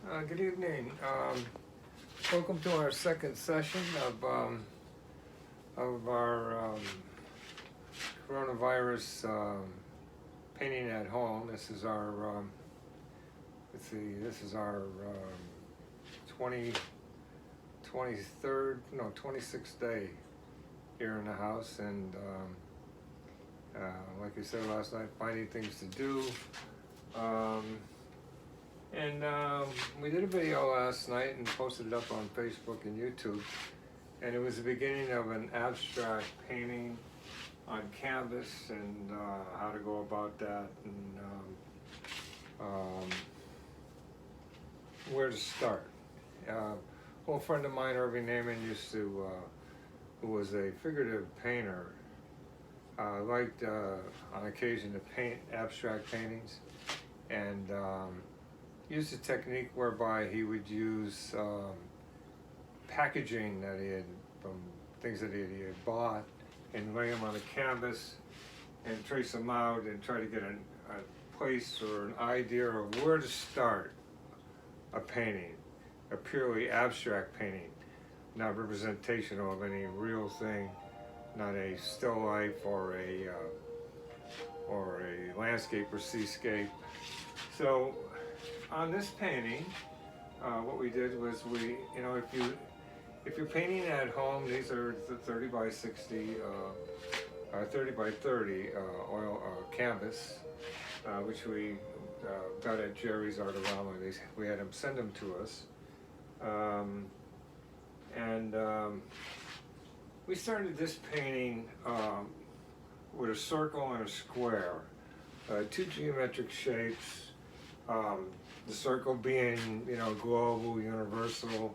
Good evening. Welcome to our second session of our coronavirus painting at home. This is our let's see. This is our 26th day here in the house, and like I said last night, finding things to do. We did a video last night and posted it up on Facebook and YouTube, and it was the beginning of an abstract painting on canvas and how to go about that, and where to start. Well, a friend of mine, Irving Naiman, who was a figurative painter, liked on occasion to paint abstract paintings, and used a technique whereby he would use packaging that he had from things that he had bought and lay them on a canvas and trace them out and try to get a place or an idea of where to start a painting, a purely abstract painting, not representational of any real thing, not a still life or a landscape or seascape. So on this painting, what we did was if you're painting at home, these are the 30 by 60, 30 by 30 oil canvas, which we got at Jerry's Artorama. We had him send them to us, we started this painting with a circle and a square, two geometric shapes. The circle being, global, universal,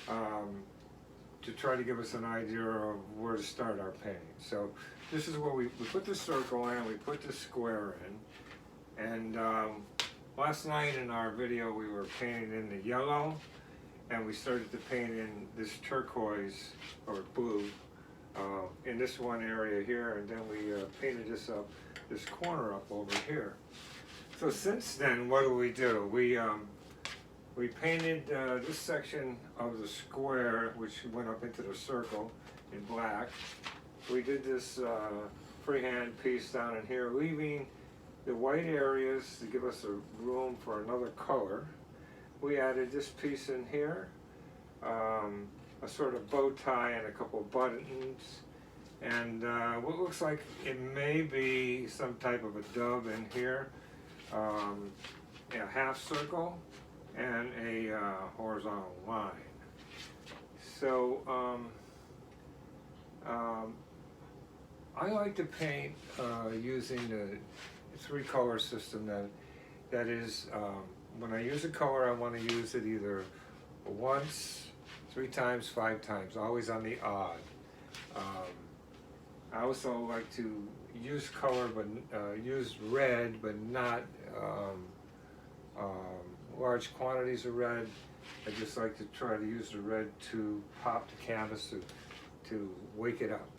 to try to give us an idea of where to start our painting. So this is where we put the circle in, we put the square in, and last night in our video we were painting in the yellow, and we started to paint in this turquoise or blue in this one area here, and then we painted this corner up over here. So since then, what do? We painted this section of the square, which went up into the circle, in black. We did this freehand piece down in here, leaving the white areas to give us a room for another color. We added this piece in here, a sort of bow tie and a couple of buttons, and what looks like it may be some type of a dove in here. A half circle and a horizontal line. So I like to paint using the three color system. That is, when I use a color, I want to use it either once, 3 times, 5 times, always on the odd. I also like to use color, but use red, but not large quantities of red. I just like to try to use the red to pop the canvas, to wake it up.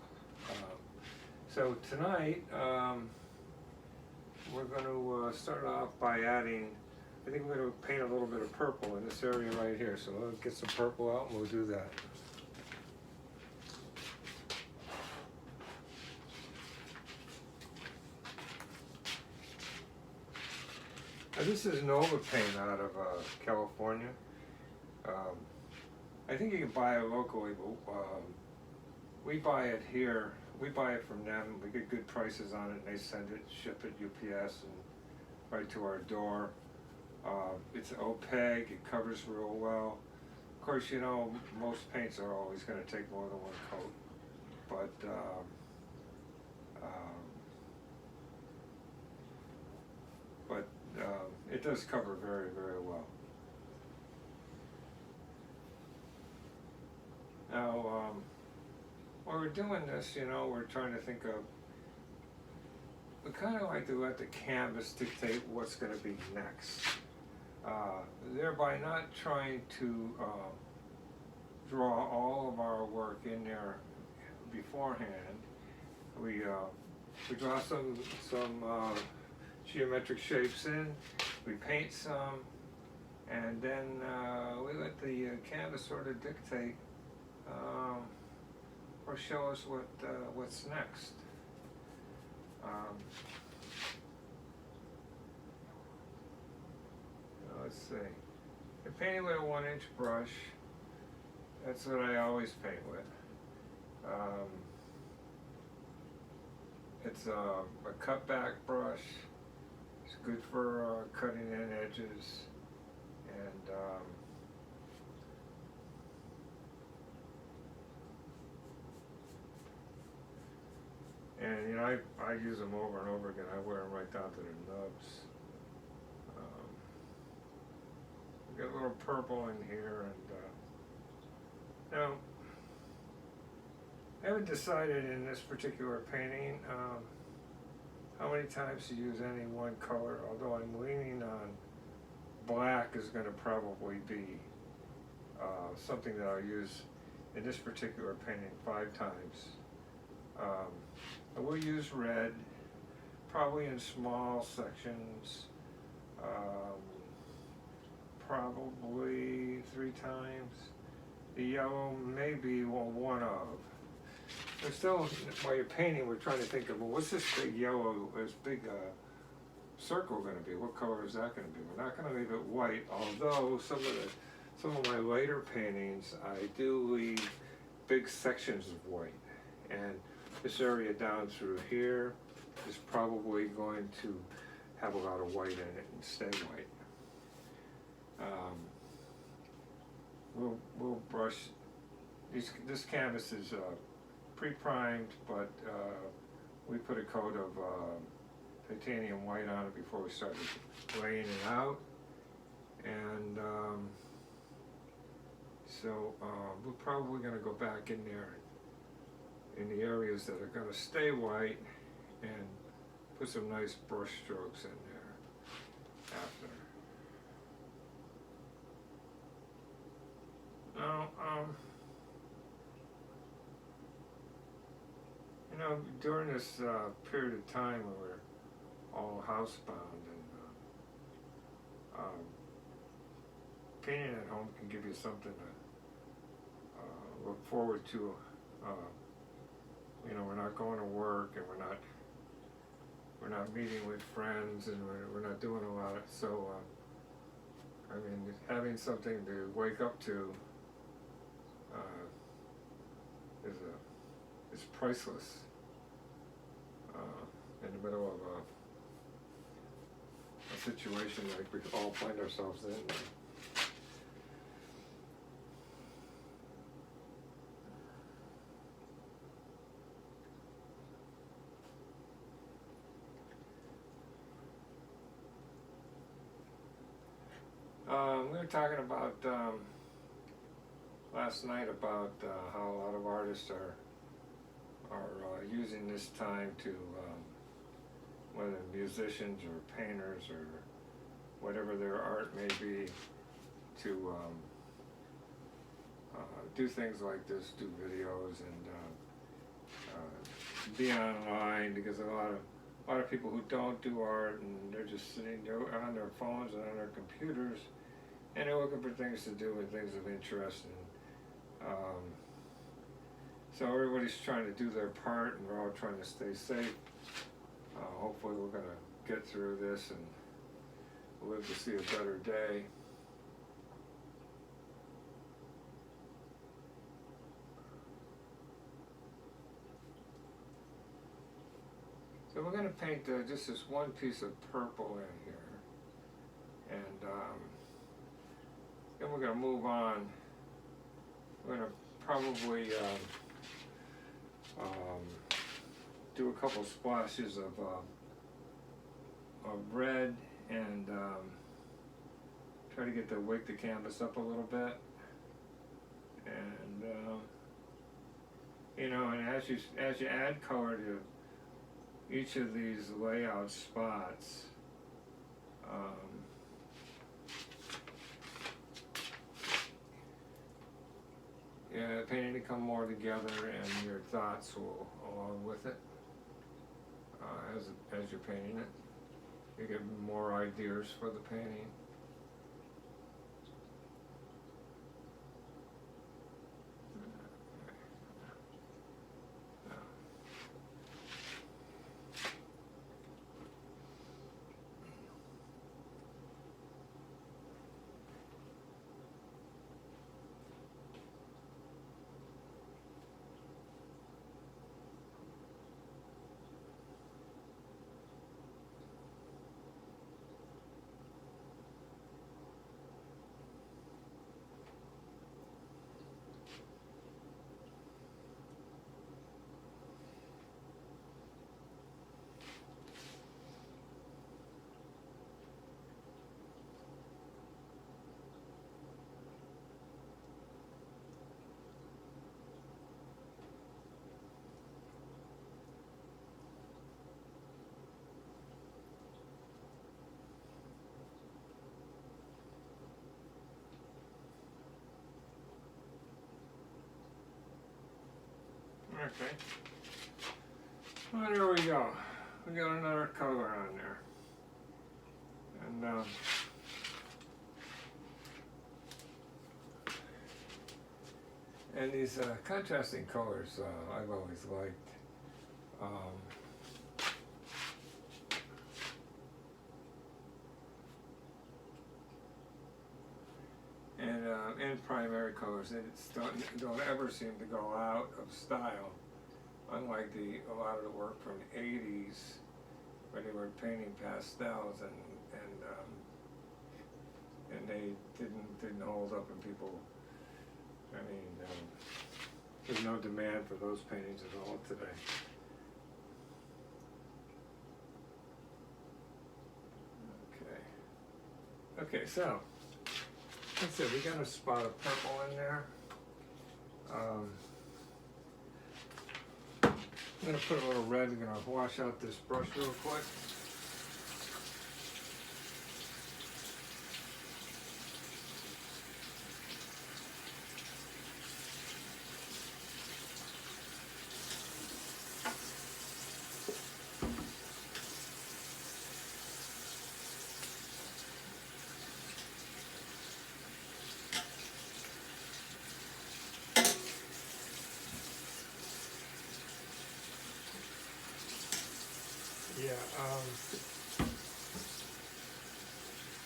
So tonight we're going to start off by adding, I think we're going to paint a little bit of purple in this area right here. So let's get some purple out and we'll do that. This is Nova paint out of California. I think you can buy it locally, but we buy it here. We buy it from them. We get good prices on it, and they send it, ship it UPS, and right to our door. It's opaque. It covers real well. Of course, most paints are always going to take more than one coat, but it does cover very, very well. Now, while we're doing this, we're trying to think of, we kind of like to let the canvas dictate what's going to be next. Thereby not trying to draw all of our work in there beforehand. We draw some geometric shapes in, we paint some, and then we let the canvas sort of dictate or show us what's next. Let's see. I'm painting with a 1-inch brush. That's what I always paint with. It's a cutback brush. It's good for cutting in edges, and you know, I use them over and over again. I wear them right down to the nubs. Got a little purple in here, and now I haven't decided in this particular painting how many times to use any one color, although I'm leaning on black is going to probably be something that I'll use in this particular painting 5 times. I will use red, probably in small sections, probably 3 times. The yellow maybe one of. But still, while you're painting, we're trying to think of, well, what's this big yellow, this big circle going to be? What color is that going to be? We're not going to leave it white, although some of my later paintings, I do leave big sections of white. And this area down through here is probably going to have a lot of white in it and stay white. We'll brush. This canvas is pre-primed, but we put a coat of titanium white on it before we started laying it out, and so we're probably going to go back in there in the areas that are going to stay white and put some nice brush strokes in there after. Now, you know, during this period of time when we're all housebound, and painting at home can give you something to look forward to. You know, we're not going to work, and we're not meeting with friends, and we're not doing a lot. So, I mean, having something to wake up to is priceless in the middle of a situation like we all find ourselves in. We were talking about last night about how a lot of artists are using this time to, whether musicians or painters or whatever their art may be, to do things like this, do videos, and be online, because a lot of people who don't do art, and they're just sitting on their phones and on their computers, and they're looking for things to do and things of interest. And so everybody's trying to do their part, and we're all trying to stay safe. Hopefully we're going to get through this and live to see a better day. So we're going to paint just this one piece of purple in here, and then we're going to move on. We're going to probably do a couple splashes of red, and try to wake the canvas up a little bit. And you know, and as you add color to each of these layout spots, yeah, the painting to come more together, and your thoughts will along with it. As you're painting it, you get more ideas for the painting. Okay. Well, there we go. We got another color on there. And these contrasting colors I've always liked. And primary colors, they don't ever seem to go out of style, unlike a lot of the work from the 80s where they were painting pastels and they didn't hold up, and people, I mean, there's no demand for those paintings at all today. Okay, so that's it. We got a spot of purple in there. I'm going to put a little red. I'm going to wash out this brush real quick. Yeah,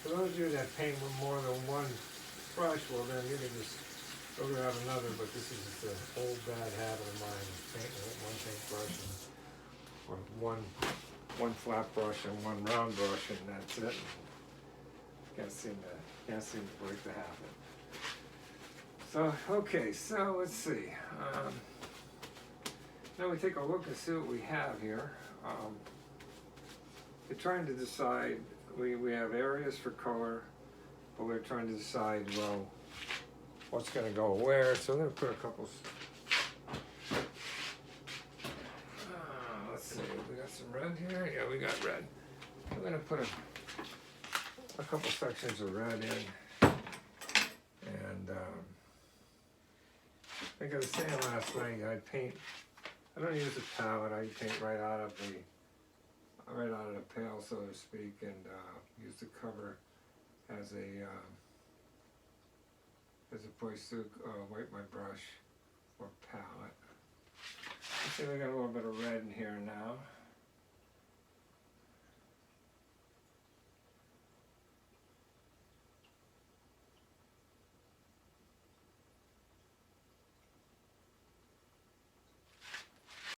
for those of you that paint with more than one brush, well then you can just figure out another, but this is just an old bad habit of mine, painting with one paintbrush or one flat brush and one round brush, and that's it. Can't seem to break the habit. So, okay, so let's see. Now we take a look and see what we have here. We're trying to decide, we have areas for color, but we're trying to decide, well, what's going to go where. So I'm going to put a couple, let's see, we got some red here? Yeah, we got red. I'm going to put a couple sections of red in. And like I was saying last night, I don't use a palette, I paint right out of the pail, so to speak, and use the cover as a place to wipe my brush or palette. Let's see, we got a little bit of red in here now.